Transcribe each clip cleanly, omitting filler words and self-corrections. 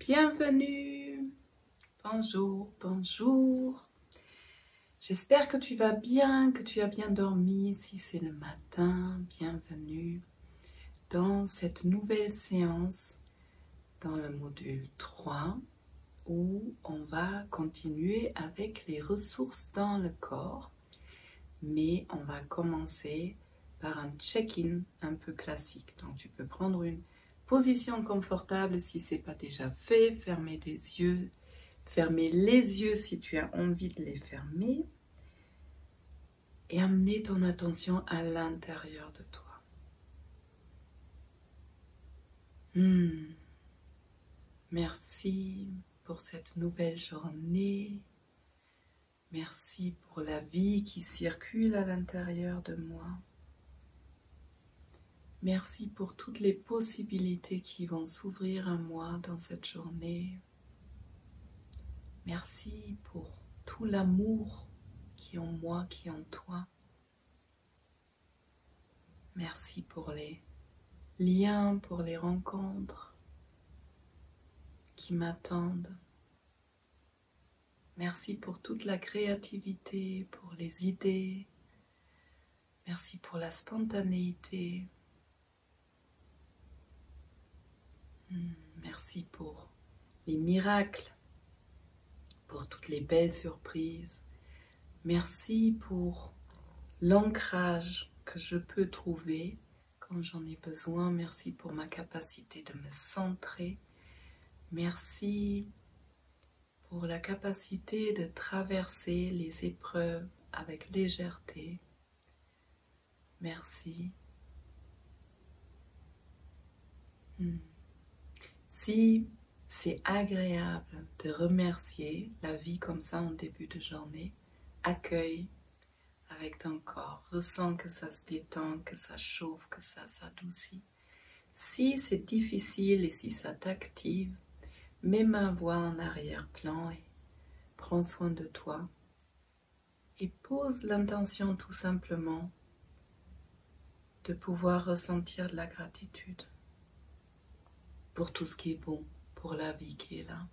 Bienvenue, bonjour, bonjour. J'espère que tu vas bien, que tu as bien dormi. Si c'est le matin, bienvenue dans cette nouvelle séance dans le module 3 où on va continuer avec les ressources dans le corps. Mais on va commencer par un check-in un peu classique. Donc tu peux prendre une position confortable si ce n'est pas déjà fait, fermer les yeux si tu as envie de les fermer et amener ton attention à l'intérieur de toi. Merci pour cette nouvelle journée. Merci pour la vie qui circule à l'intérieur de moi. Merci pour toutes les possibilités qui vont s'ouvrir à moi dans cette journée. Merci pour tout l'amour qui est en moi, qui est en toi. Merci pour les liens, pour les rencontres qui m'attendent. Merci pour toute la créativité, pour les idées. Merci pour la spontanéité. Merci pour les miracles, pour toutes les belles surprises. Merci pour l'ancrage que je peux trouver quand j'en ai besoin. Merci pour ma capacité de me centrer. Merci pour la capacité de traverser les épreuves avec légèreté. Merci. Si c'est agréable de remercier la vie comme ça en début de journée, accueille avec ton corps, ressens que ça se détend, que ça chauffe, que ça s'adoucit. Si c'est difficile et si ça t'active, mets ma voix en arrière-plan et prends soin de toi. Et pose l'intention tout simplement de pouvoir ressentir de la gratitude pour tout ce qui est bon, pour la vie qui est là.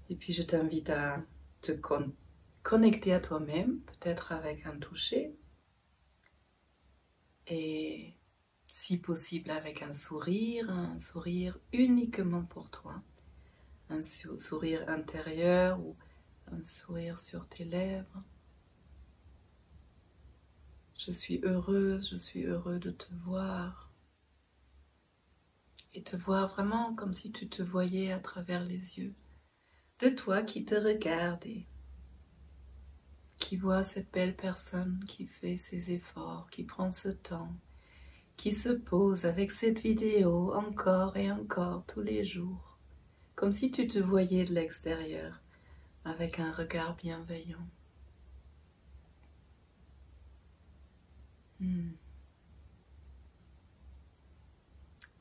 Et puis je t'invite à te connecter à toi-même, peut-être avec un toucher, et si possible avec un sourire uniquement pour toi, un sourire intérieur ou un sourire sur tes lèvres. Je suis heureuse, je suis heureux de te voir. Et te voir vraiment comme si tu te voyais à travers les yeux de toi qui te regarde et qui voit cette belle personne qui fait ses efforts, qui prend ce temps, qui se pose avec cette vidéo encore et encore tous les jours, comme si tu te voyais de l'extérieur avec un regard bienveillant.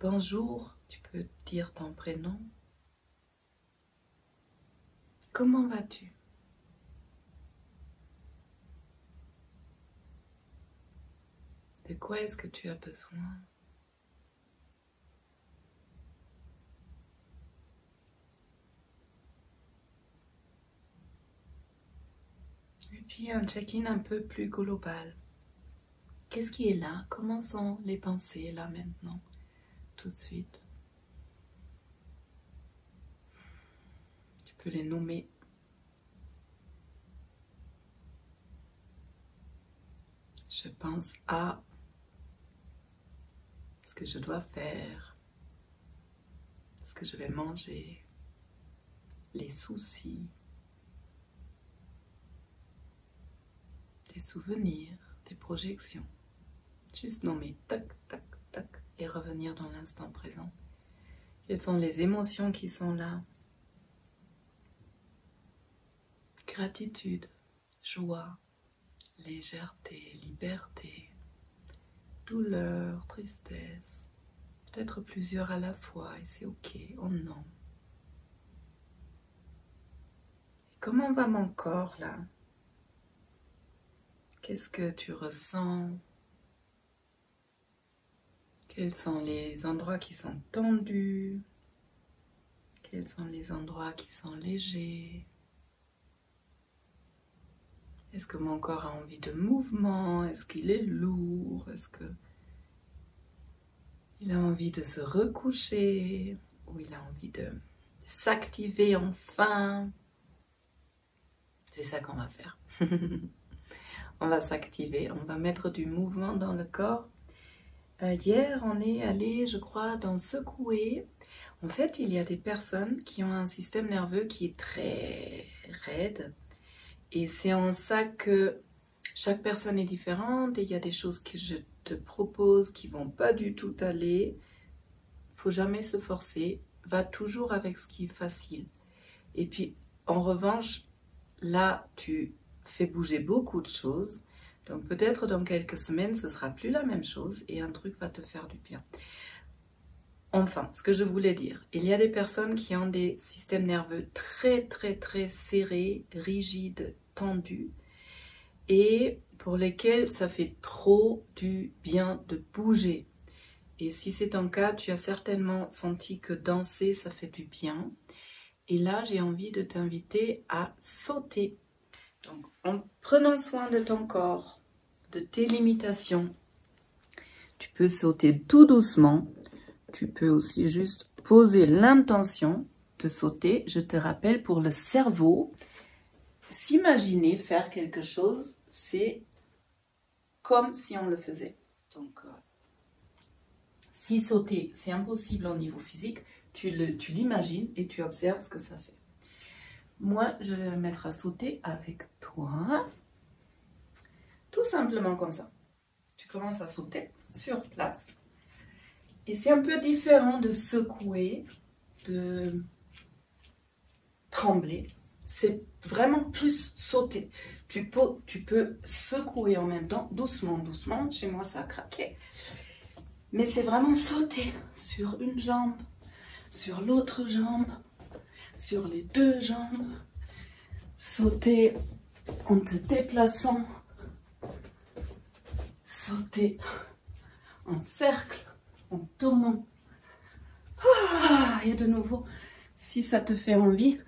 Bonjour, tu peux dire ton prénom. Comment vas-tu? De quoi est-ce que tu as besoin? Et puis un check-in un peu plus global. Qu'est-ce qui est là? Comment sont les pensées là maintenant? Tout de suite. Tu peux les nommer. Je pense à ce que je dois faire, ce que je vais manger, les soucis, des souvenirs, des projections. Juste nommer, tac, tac, tac, et revenir dans l'instant présent. Quelles sont les émotions qui sont là? Gratitude, joie, légèreté, liberté, douleur, tristesse, peut-être plusieurs à la fois, et c'est ok, on nomme. Et comment va mon corps là? Qu'est-ce que tu ressens? Quels sont les endroits qui sont tendus? Quels sont les endroits qui sont légers? Est-ce que mon corps a envie de mouvement? Est-ce qu'il est lourd? Est-ce qu'il a envie de se recoucher? Ou il a envie de s'activer enfin? C'est ça qu'on va faire. On va s'activer, on va mettre du mouvement dans le corps. Hier, on est allé, je crois, dans secouer. En fait, il y a des personnes qui ont un système nerveux qui est très raide. Et c'est en ça que chaque personne est différente. Et il y a des choses que je te propose qui ne vont pas du tout aller. Il ne faut jamais se forcer. Va toujours avec ce qui est facile. Et puis, en revanche, là, tu fais bouger beaucoup de choses. Donc peut-être dans quelques semaines, ce sera plus la même chose et un truc va te faire du bien. Enfin, ce que je voulais dire, il y a des personnes qui ont des systèmes nerveux très serrés, rigides, tendus et pour lesquels ça fait trop du bien de bouger. Et si c'est ton cas, tu as certainement senti que danser, ça fait du bien. Et là, j'ai envie de t'inviter à sauter. Donc, en prenant soin de ton corps, de tes limitations, tu peux sauter tout doucement. Tu peux aussi juste poser l'intention de sauter. Je te rappelle, pour le cerveau, s'imaginer faire quelque chose, c'est comme si on le faisait. Donc, si sauter, c'est impossible au niveau physique, tu l'imagines et tu observes ce que ça fait. Moi, je vais me mettre à sauter avec toi. Tout simplement comme ça. Tu commences à sauter sur place. Et c'est un peu différent de secouer, de trembler. C'est vraiment plus sauter. Tu peux secouer en même temps, doucement, doucement. Chez moi, ça a craqué. Mais c'est vraiment sauter sur une jambe, sur l'autre jambe, sur les deux jambes, sauter en te déplaçant, sauter en cercle, en tournant. Et de nouveau, si ça te fait envie,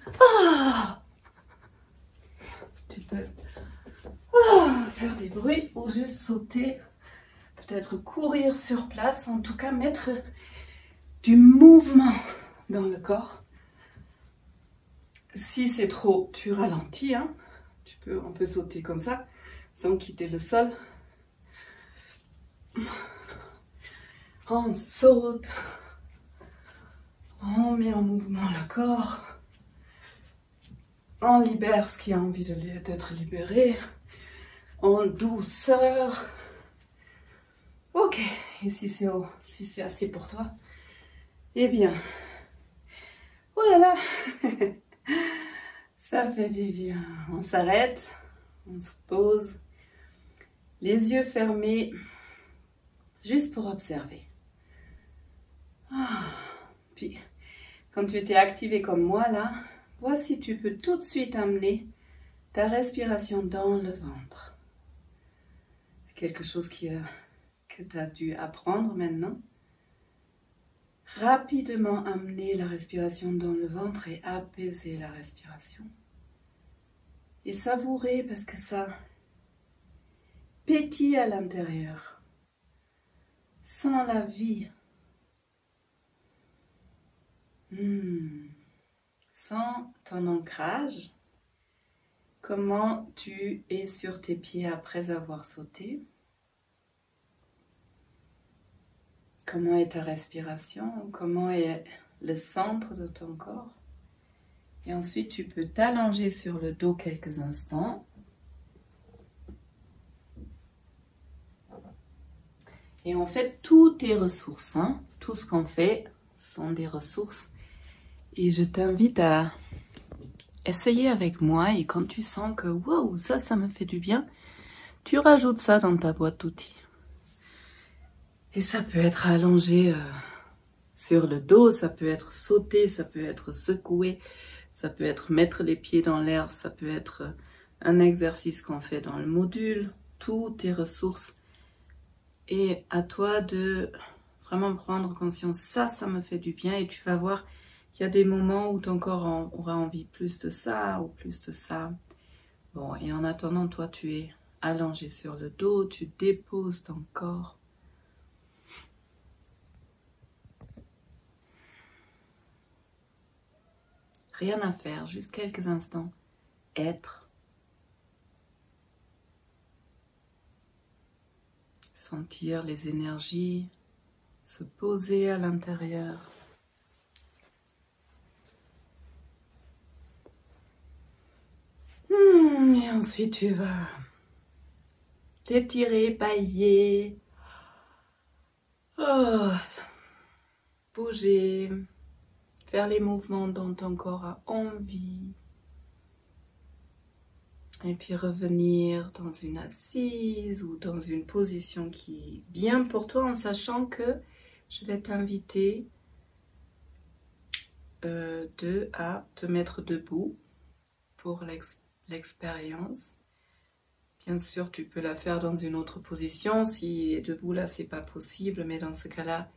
tu peux faire des bruits ou juste sauter, peut-être courir sur place, en tout cas mettre du mouvement dans le corps. Si c'est trop, tu ralentis, hein. On peut sauter comme ça, sans quitter le sol. On saute, on met en mouvement le corps, on libère ce qui a envie d'être libéré, en douceur. Ok, et si c'est assez pour toi, eh bien, oh là là, ça fait du bien. On s'arrête, on se pose, les yeux fermés, juste pour observer. Puis, quand tu étais activé comme moi là, voici, tu peux tout de suite amener ta respiration dans le ventre. C'est quelque chose que tu as dû apprendre maintenant. Rapidement amener la respiration dans le ventre et apaiser la respiration. Et savourer parce que ça pétille à l'intérieur. Sans la vie. Sans ton ancrage. Comment tu es sur tes pieds après avoir sauté? Comment est ta respiration? Comment est le centre de ton corps? Et ensuite, tu peux t'allonger sur le dos quelques instants. Et en fait, toutes tes ressources, hein, tout ce qu'on fait sont des ressources. Et je t'invite à essayer avec moi. Et quand tu sens que wow, ça me fait du bien, tu rajoutes ça dans ta boîte d'outils. Et ça peut être allongé sur le dos, ça peut être sauter, ça peut être secouer, ça peut être mettre les pieds dans l'air, ça peut être un exercice qu'on fait dans le module, toutes tes ressources. Et à toi de vraiment prendre conscience, ça me fait du bien et tu vas voir, Il y a des moments où ton corps aura envie plus de ça ou plus de ça. Bon, et en attendant, toi, tu es allongé sur le dos, tu déposes ton corps. Rien à faire, juste quelques instants. Être. Sentir les énergies se poser à l'intérieur. Et ensuite, tu vas t'étirer, bailler, bouger, faire les mouvements dont ton corps a envie. Et puis revenir dans une assise ou dans une position qui est bien pour toi, en sachant que je vais t'inviter à te mettre debout pour l'expérience. Bien sûr, tu peux la faire dans une autre position. Si debout, là, c'est pas possible, mais dans ce cas-là,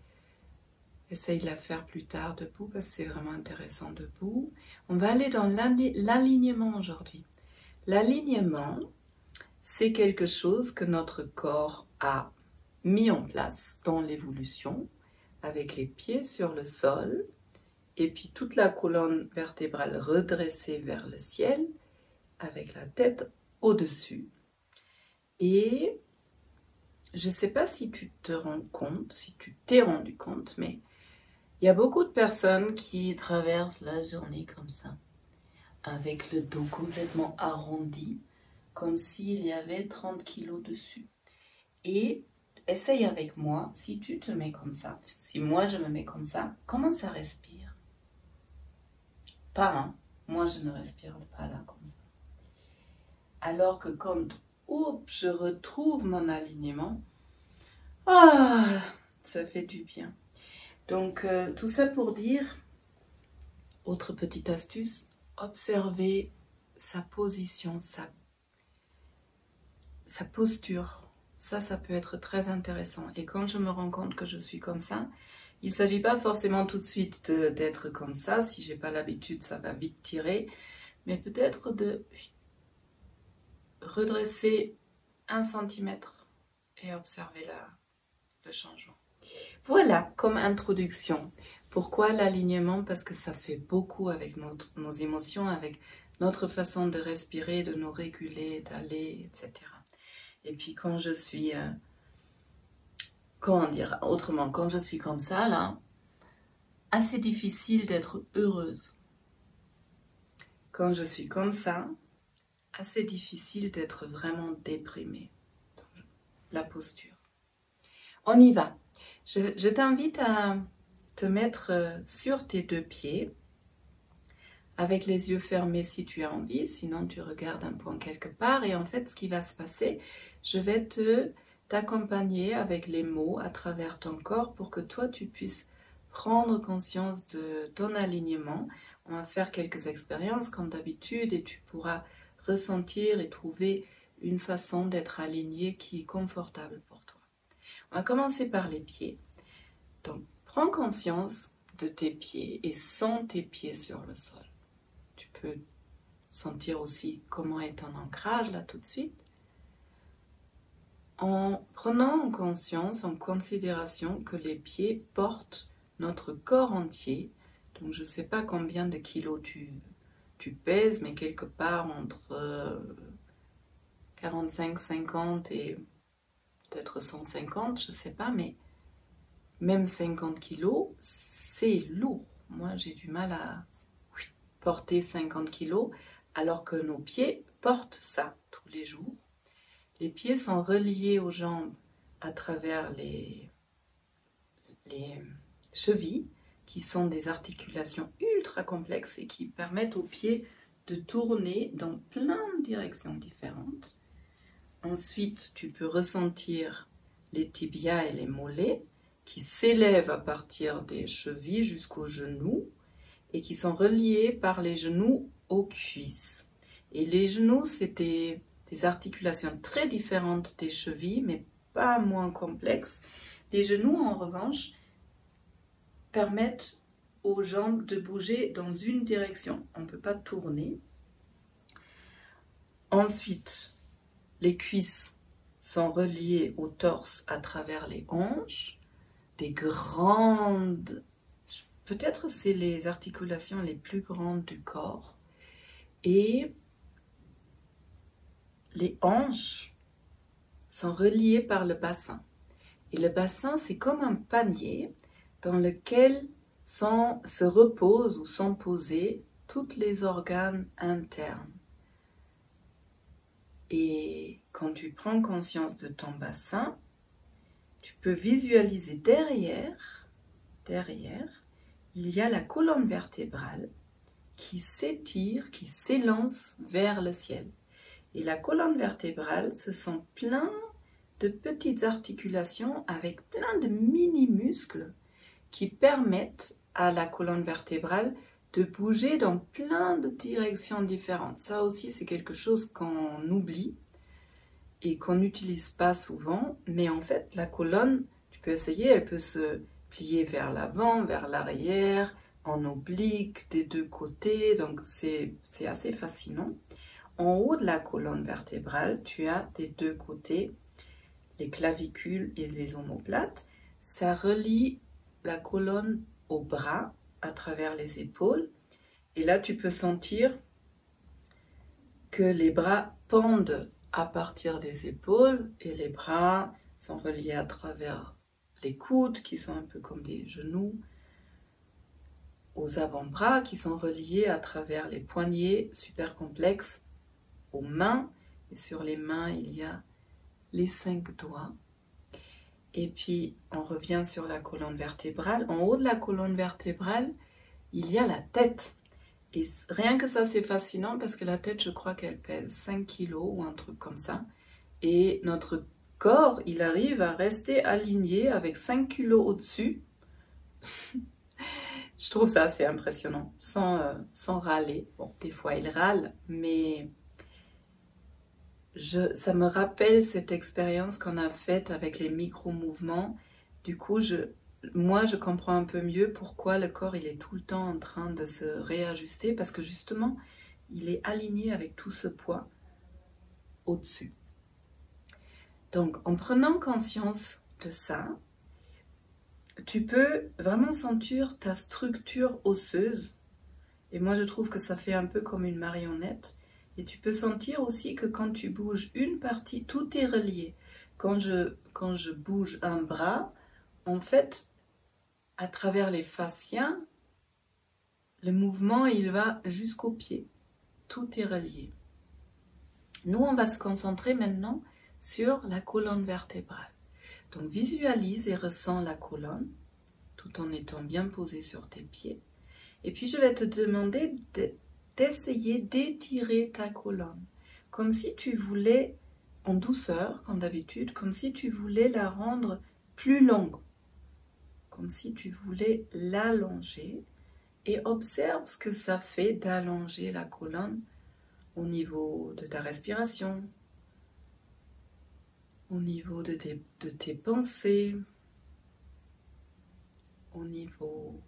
essaye de la faire plus tard debout parce que c'est vraiment intéressant debout. On va aller dans l'alignement aujourd'hui. L'alignement, c'est quelque chose que notre corps a mis en place dans l'évolution, avec les pieds sur le sol, et puis toute la colonne vertébrale redressée vers le ciel, avec la tête au-dessus. Et je ne sais pas si tu te rends compte, si tu t'es rendu compte, mais il y a beaucoup de personnes qui traversent la journée comme ça, avec le dos complètement arrondi, comme s'il y avait 30 kilos dessus. Et essaye avec moi, si tu te mets comme ça, si moi je me mets comme ça, comment ça respire? Pas un, moi je ne respire pas là comme ça. Alors que quand je retrouve mon alignement, ça fait du bien. Donc tout ça pour dire, autre petite astuce, observer sa position, sa posture. Ça peut être très intéressant. Et quand je me rends compte que je suis comme ça, il ne s'agit pas forcément tout de suite d'être comme ça. Si je n'ai pas l'habitude, ça va vite tirer. Mais peut-être de redresser 1 centimètre et observer le changement. Voilà, comme introduction. Pourquoi l'alignement? Parce que ça fait beaucoup avec nos émotions, avec notre façon de respirer, de nous réguler, d'aller, etc. Et puis quand je suis, comment dire autrement, quand je suis comme ça, là, assez difficile d'être heureuse. Quand je suis comme ça, assez difficile d'être vraiment déprimée. La posture. On y va. Je t'invite à te mettre sur tes 2 pieds, avec les yeux fermés si tu as envie, sinon tu regardes un point quelque part. Et en fait, ce qui va se passer, je vais t'accompagner avec les mots à travers ton corps pour que toi, tu puisses prendre conscience de ton alignement. On va faire quelques expériences comme d'habitude et tu pourras ressentir et trouver une façon d'être aligné qui est confortable pour toi. On va commencer par les pieds. Donc, prends conscience de tes pieds et sens tes pieds sur le sol. Tu peux sentir aussi comment est ton ancrage là tout de suite. En prenant en conscience, en considération que les pieds portent notre corps entier. Donc je ne sais pas combien de kilos tu pèses, mais quelque part entre 45, 50 et peut-être 150, je ne sais pas, mais même 50 kilos, c'est lourd. Moi j'ai du mal à porter 50 kilos, alors que nos pieds portent ça tous les jours. Les pieds sont reliés aux jambes à travers les chevilles, qui sont des articulations ultra complexes et qui permettent aux pieds de tourner dans plein de directions différentes. Ensuite, tu peux ressentir les tibias et les mollets qui s'élèvent à partir des chevilles jusqu'aux genoux et qui sont reliés par les genoux aux cuisses. Et les genoux, c'est des articulations très différentes des chevilles, mais pas moins complexes. Les genoux, en revanche, permettent aux jambes de bouger dans une direction. On ne peut pas tourner. Ensuite, les cuisses sont reliées au torse à travers les hanches. Des grandes... Peut-être c'est les articulations les plus grandes du corps. Et les hanches sont reliées par le bassin. Et le bassin, c'est comme un panier dans lequel se reposent ou sont posés tous les organes internes. Et quand tu prends conscience de ton bassin, tu peux visualiser derrière, il y a la colonne vertébrale qui s'étire, qui s'élance vers le ciel. Et la colonne vertébrale, ce sont plein de petites articulations avec plein de mini-muscles qui permettent à la colonne vertébrale de bouger dans plein de directions différentes. Ça aussi, c'est quelque chose qu'on oublie et qu'on n'utilise pas souvent. Mais en fait, la colonne, tu peux essayer, elle peut se plier vers l'avant, vers l'arrière, en oblique, des deux côtés. Donc, c'est assez fascinant. En haut de la colonne vertébrale, tu as des deux côtés les clavicules et les omoplates. Ça relie la colonne au bras à travers les épaules. Et là, tu peux sentir que les bras pendent à partir des épaules et les bras sont reliés à travers les coudes qui sont un peu comme des genoux, aux avant-bras qui sont reliés à travers les poignets super complexes, aux mains. Et sur les mains, il y a les 5 doigts. Et puis, on revient sur la colonne vertébrale. En haut de la colonne vertébrale, il y a la tête. Et rien que ça, c'est fascinant parce que la tête, je crois qu'elle pèse 5 kilos ou un truc comme ça. Et notre corps, il arrive à rester aligné avec 5 kilos au-dessus. Je trouve ça assez impressionnant, sans râler. Bon, des fois, il râle, mais ça me rappelle cette expérience qu'on a faite avec les micro-mouvements. Du coup, moi, je comprends un peu mieux pourquoi le corps il est tout le temps en train de se réajuster, parce que justement, il est aligné avec tout ce poids au-dessus. Donc, en prenant conscience de ça, tu peux vraiment sentir ta structure osseuse. Et moi, je trouve que ça fait un peu comme une marionnette. Et tu peux sentir aussi que quand tu bouges une partie, tout est relié. Quand je bouge un bras, en fait, à travers les fascias, le mouvement, il va jusqu'au pied. Tout est relié. Nous, on va se concentrer maintenant sur la colonne vertébrale. Donc, visualise et ressens la colonne, tout en étant bien posé sur tes pieds. Et puis, je vais te demander d'essayer d'étirer ta colonne, comme si tu voulais, en douceur, comme d'habitude, comme si tu voulais la rendre plus longue, comme si tu voulais l'allonger, et observe ce que ça fait d'allonger la colonne au niveau de ta respiration, au niveau de tes pensées, au niveau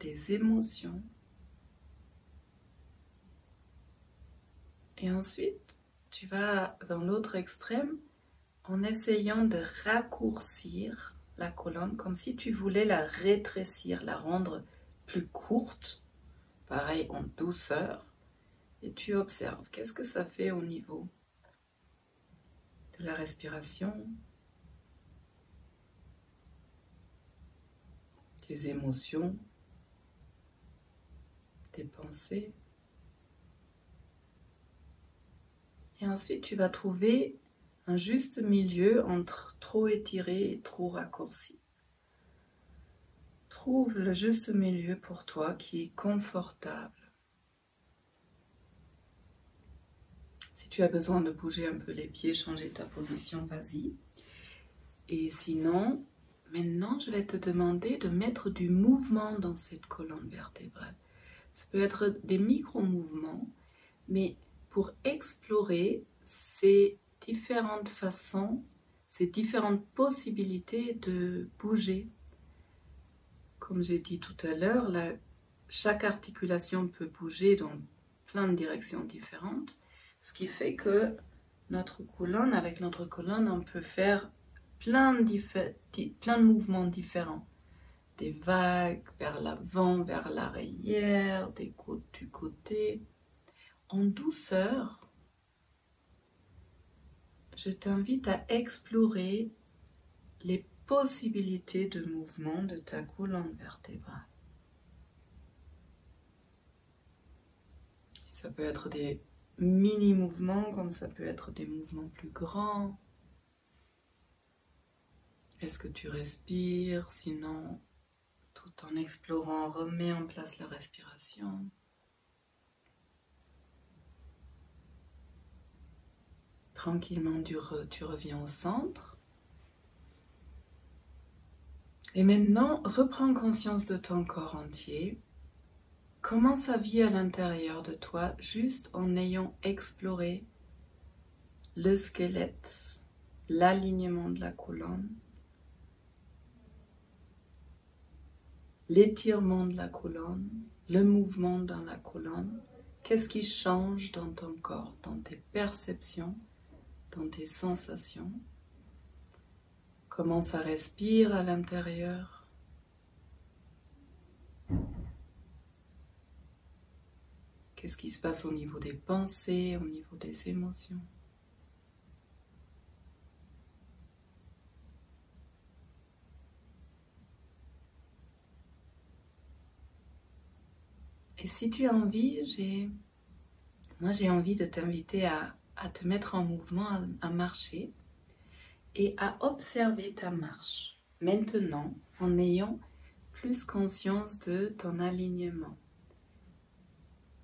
des émotions. Et ensuite, tu vas dans l'autre extrême en essayant de raccourcir la colonne comme si tu voulais la rétrécir, la rendre plus courte, pareil en douceur. Et tu observes, qu'est-ce que ça fait au niveau de la respiration, tes émotions, tes pensées. Et ensuite, tu vas trouver un juste milieu entre trop étiré et trop raccourci. Trouve le juste milieu pour toi qui est confortable. Si tu as besoin de bouger un peu les pieds, changer ta position, vas-y. Et sinon, maintenant, je vais te demander de mettre du mouvement dans cette colonne vertébrale. Ça peut être des micro-mouvements, mais pour explorer ces différentes façons, ces différentes possibilités de bouger. comme j'ai dit tout à l'heure, chaque articulation peut bouger dans plein de directions différentes, ce qui fait que avec notre colonne, on peut faire plein de mouvements différents. Des vagues vers l'avant, vers l'arrière, du côté. En douceur, je t'invite à explorer les possibilités de mouvement de ta colonne vertébrale. Ça peut être des mini-mouvements, comme ça peut être des mouvements plus grands. Est-ce que tu respires? Sinon, tout en explorant, remets en place la respiration. Tranquillement, tu reviens au centre. Et maintenant, reprends conscience de ton corps entier. Comment ça vit à l'intérieur de toi, juste en ayant exploré le squelette, l'alignement de la colonne, l'étirement de la colonne, le mouvement dans la colonne. Qu'est-ce qui change dans ton corps, dans tes perceptions, dans tes sensations? Comment ça respire à l'intérieur? Qu'est-ce qui se passe au niveau des pensées, au niveau des émotions? Et si tu as envie, moi j'ai envie de t'inviter à te mettre en mouvement, à marcher et à observer ta marche. Maintenant, en ayant plus conscience de ton alignement.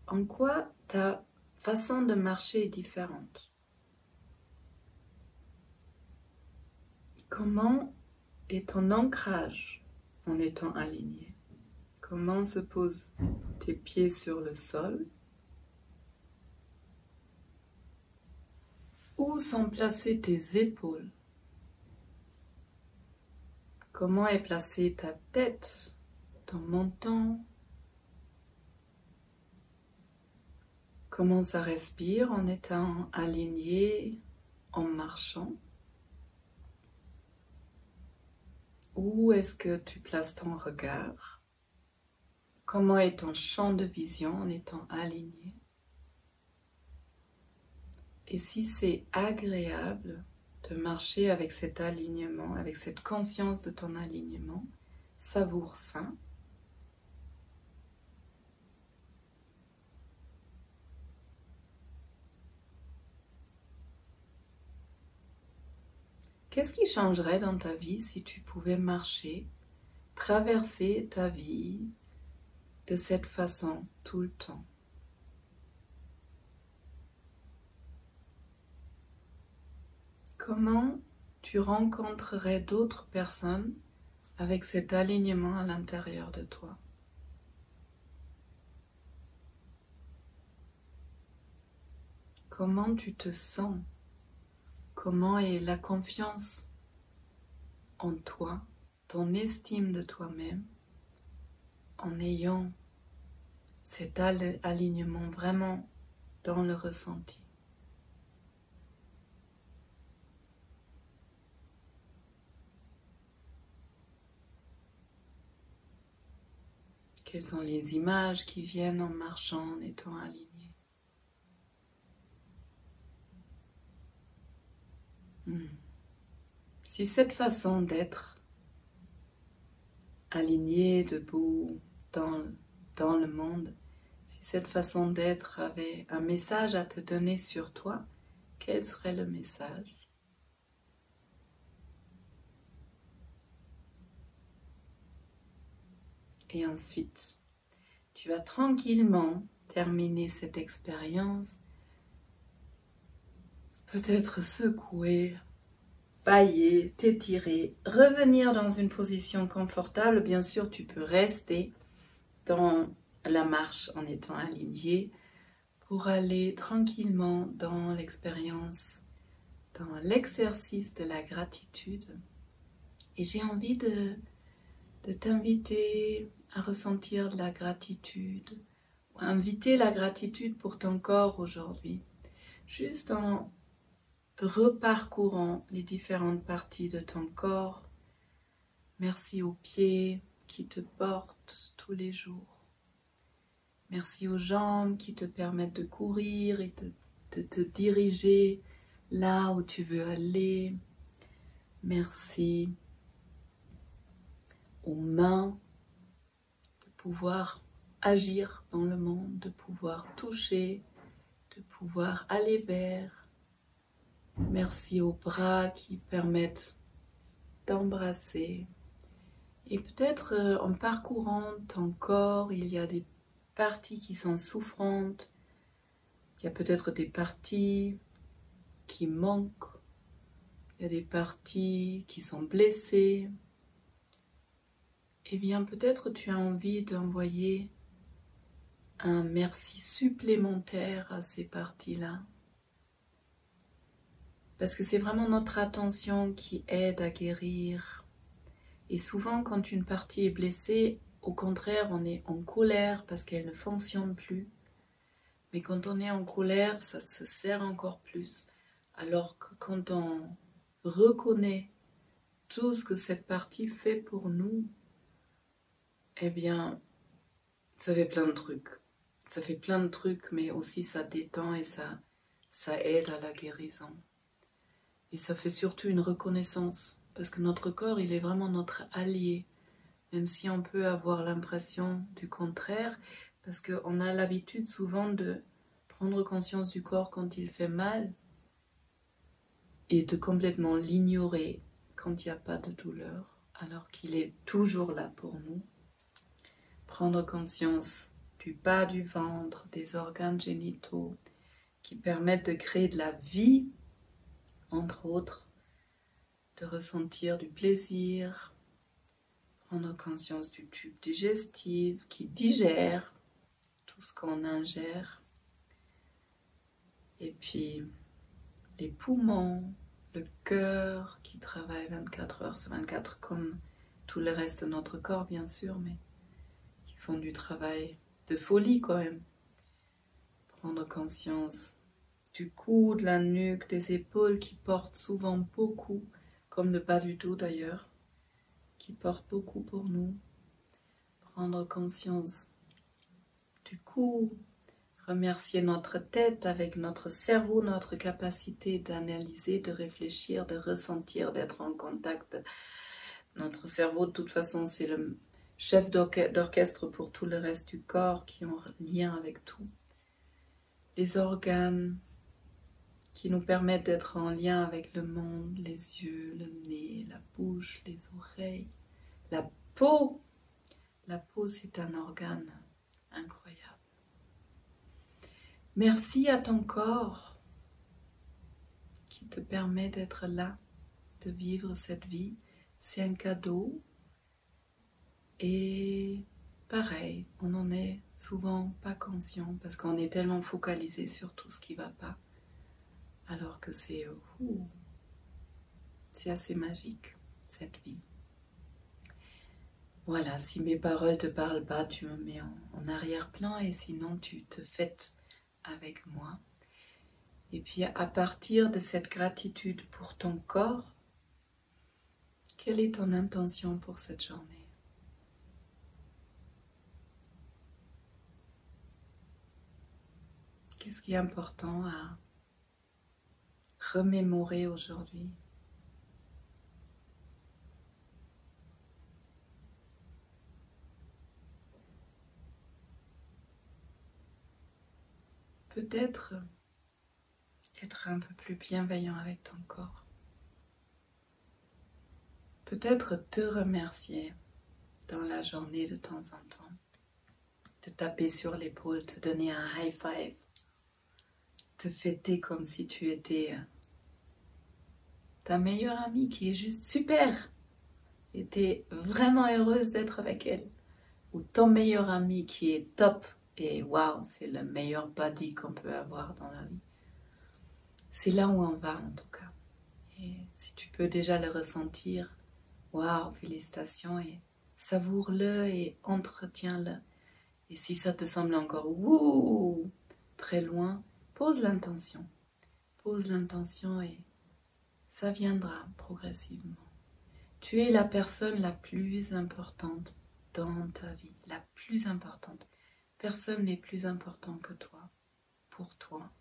En quoi ta façon de marcher est différente? Comment est ton ancrage en étant aligné? Comment se posent tes pieds sur le sol? Où sont placées tes épaules? Comment est placée ta tête, ton menton? Comment ça respire en étant aligné, en marchant? Où est-ce que tu places ton regard? Comment est ton champ de vision en étant aligné? Et si c'est agréable de marcher avec cet alignement, avec cette conscience de ton alignement, savoure ça. Qu'est-ce qui changerait dans ta vie si tu pouvais marcher, traverser ta vie de cette façon tout le temps? Comment tu rencontrerais d'autres personnes avec cet alignement à l'intérieur de toi? Comment tu te sens? Comment est la confiance en toi, ton estime de toi-même, en ayant cet alignement vraiment dans le ressenti? Quelles sont les images qui viennent en marchant, en étant alignés? Si cette façon d'être aligné, debout, dans le monde, si cette façon d'être avait un message à te donner sur toi, quel serait le message? Et ensuite, tu vas tranquillement terminer cette expérience, peut-être secouer, bailler, t'étirer, revenir dans une position confortable. Bien sûr, tu peux rester dans la marche en étant aligné pour aller tranquillement dans l'expérience, dans l'exercice de la gratitude. Et j'ai envie de de t'inviter à ressentir de la gratitude, ou à inviter la gratitude pour ton corps aujourd'hui, juste en reparcourant les différentes parties de ton corps. Merci aux pieds qui te portent tous les jours. Merci aux jambes qui te permettent de courir et de te diriger là où tu veux aller. Merci aux mains de pouvoir agir dans le monde, de pouvoir toucher, de pouvoir aller vers. Merci aux bras qui permettent d'embrasser. Et peut-être en parcourant ton corps, il y a des parties qui sont souffrantes, il y a peut-être des parties qui manquent, il y a des parties qui sont blessées. Eh bien, peut-être tu as envie d'envoyer un merci supplémentaire à ces parties-là. Parce que c'est vraiment notre attention qui aide à guérir. Et souvent, quand une partie est blessée, au contraire, on est en colère parce qu'elle ne fonctionne plus. Mais quand on est en colère, ça se serre encore plus. Alors que quand on reconnaît tout ce que cette partie fait pour nous, eh bien, ça fait plein de trucs. Ça fait plein de trucs, mais aussi ça détend et ça aide à la guérison. Et ça fait surtout une reconnaissance, parce que notre corps, il est vraiment notre allié, même si on peut avoir l'impression du contraire, parce qu'on a l'habitude souvent de prendre conscience du corps quand il fait mal et de complètement l'ignorer quand il n'y a pas de douleur, alors qu'il est toujours là pour nous. Prendre conscience du bas du ventre, des organes génitaux qui permettent de créer de la vie, entre autres, de ressentir du plaisir, prendre conscience du tube digestif qui digère tout ce qu'on ingère, et puis les poumons, le cœur qui travaille 24 heures sur 24 comme tout le reste de notre corps bien sûr, mais qui font du travail de folie quand même. Prendre conscience du cou, de la nuque, des épaules qui portent souvent beaucoup, comme le bas du dos d'ailleurs, qui portent beaucoup pour nous. Prendre conscience du cou, remercier notre tête avec notre cerveau, notre capacité d'analyser, de réfléchir, de ressentir, d'être en contact. Notre cerveau, de toute façon, c'est le chef d'orchestre pour tout le reste du corps qui est en lien avec tout. Les organes qui nous permettent d'être en lien avec le monde, les yeux, le nez, la bouche, les oreilles, la peau. La peau, c'est un organe incroyable. Merci à ton corps qui te permet d'être là, de vivre cette vie. C'est un cadeau. Et pareil, on n'en est souvent pas conscient parce qu'on est tellement focalisé sur tout ce qui ne va pas. Alors que c'est assez magique, cette vie. Voilà, si mes paroles ne te parlent pas, tu me mets en arrière-plan et sinon tu te fêtes avec moi. Et puis à partir de cette gratitude pour ton corps, quelle est ton intention pour cette journée? Qu'est-ce qui est important à remémorer aujourd'hui? Peut-être être un peu plus bienveillant avec ton corps. Peut-être te remercier dans la journée de temps en temps. Te taper sur l'épaule, te donner un high five. Te fêter comme si tu étais ta meilleure amie qui est juste super. Et tu es vraiment heureuse d'être avec elle. Ou ton meilleur ami qui est top. Et waouh, c'est le meilleur buddy qu'on peut avoir dans la vie. C'est là où on va en tout cas. Et si tu peux déjà le ressentir, waouh, félicitations et Savoure-le et entretiens-le. Et si ça te semble encore wouh, très loin, pose l'intention. Pose l'intention et ça viendra progressivement. Tu es la personne la plus importante dans ta vie, la plus importante. Personne n'est plus important que toi, pour toi.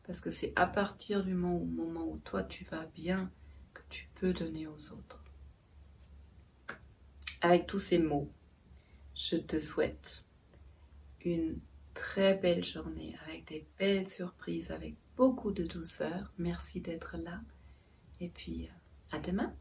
Parce que c'est à partir du moment où toi tu vas bien que tu peux donner aux autres. Avec tous ces mots, je te souhaite une très belle journée avec des belles surprises, avec beaucoup de douceur. Merci d'être là et puis à demain.